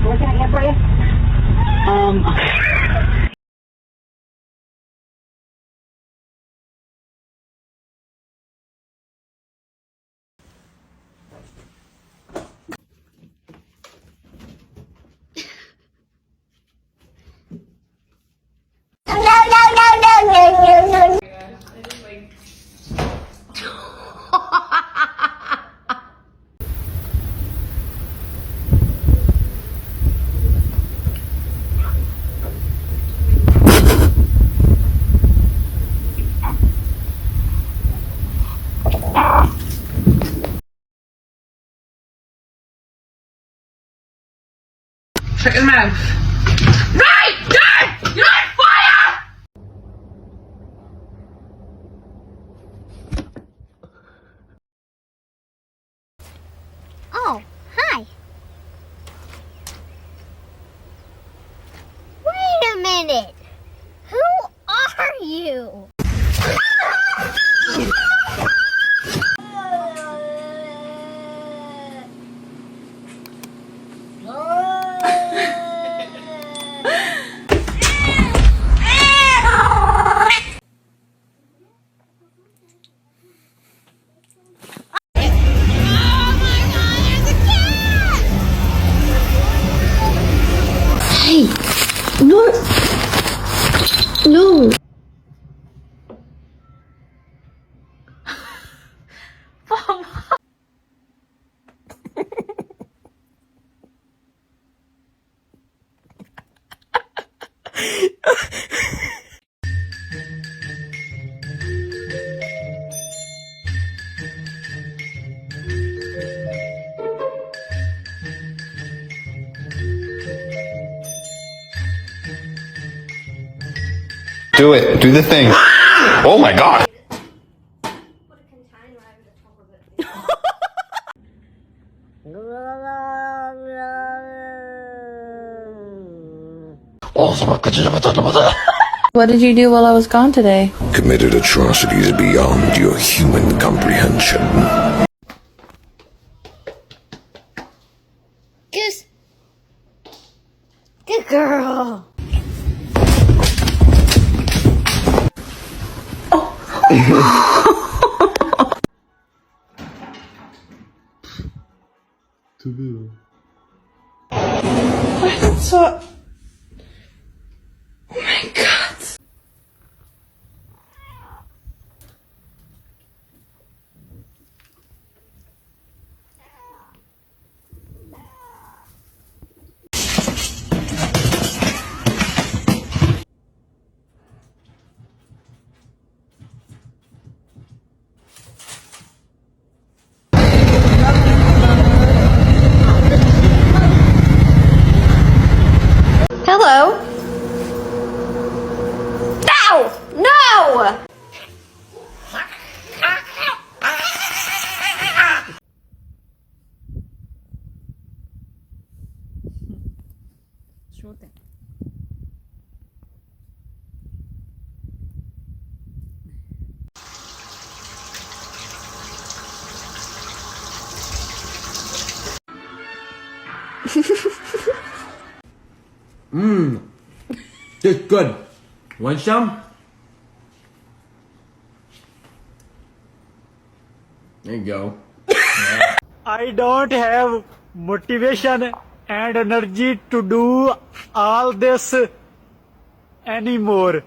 What can I get for you? Shut his mouth. Right! Dad! You're on fire! Oh, hi. Wait a minute. Who are you? Hey, no, no. Do it. Do the thing. Oh my god. What did you do while I was gone today? Committed atrocities beyond your human comprehension. Goose. Good girl. So, oh my god. Hello? No! No! It's good. Want some? There you go. I don't have motivation and energy to do all this anymore.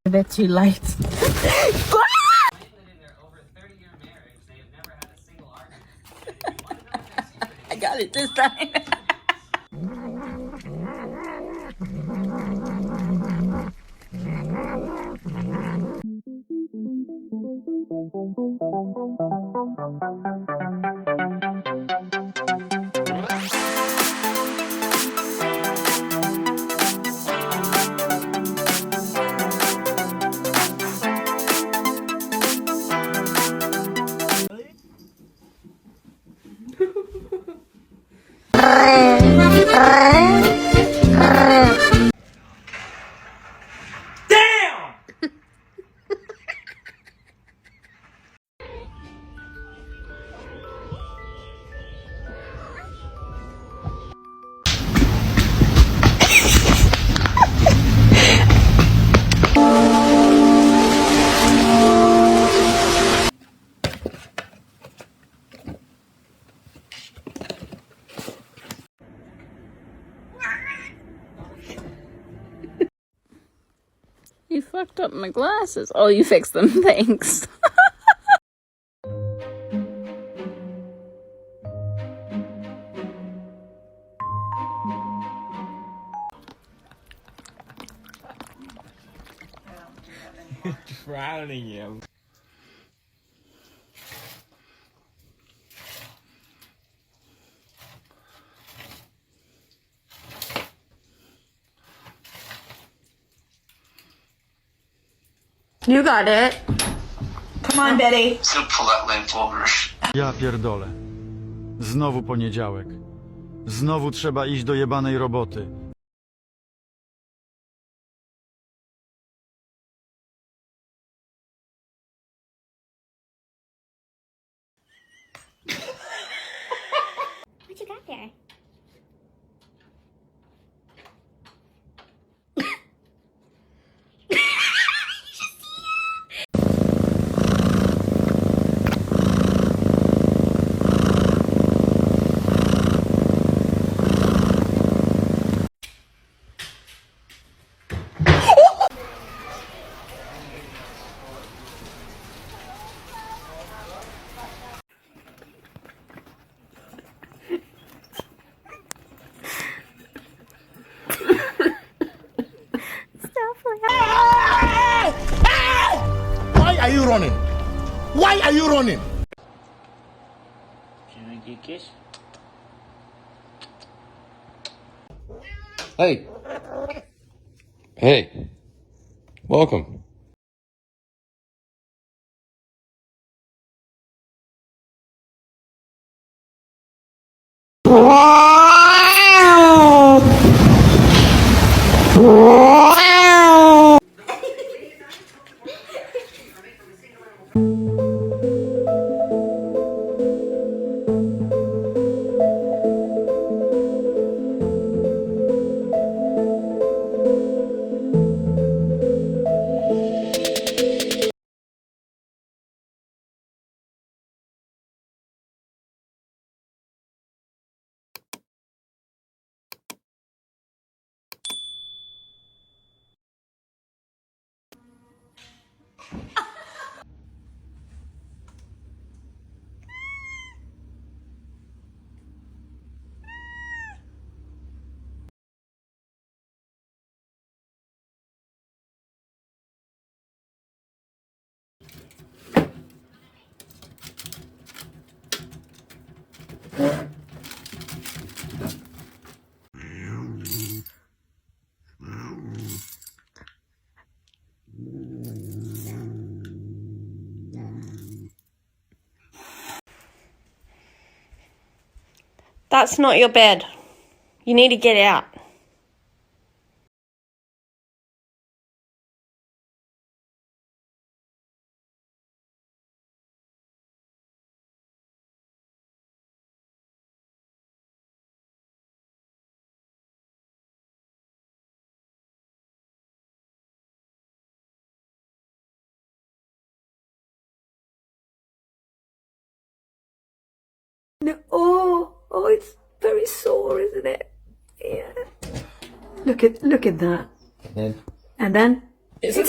A bit too light. I got it this time. You fucked up my glasses. Oh, you fixed them. Thanks. Drowning you. You got it. Come on, Betty. Ja pierdolę. Znowu poniedziałek. Znowu trzeba iść do jebanej roboty. What you got there? Why are you running? Why are you running? Can I get a kiss? Hey. Hey. Welcome. That's not your bed. You need to get out. No, oh, it's very sore, isn't it? Yeah. Look at that. And And then it's a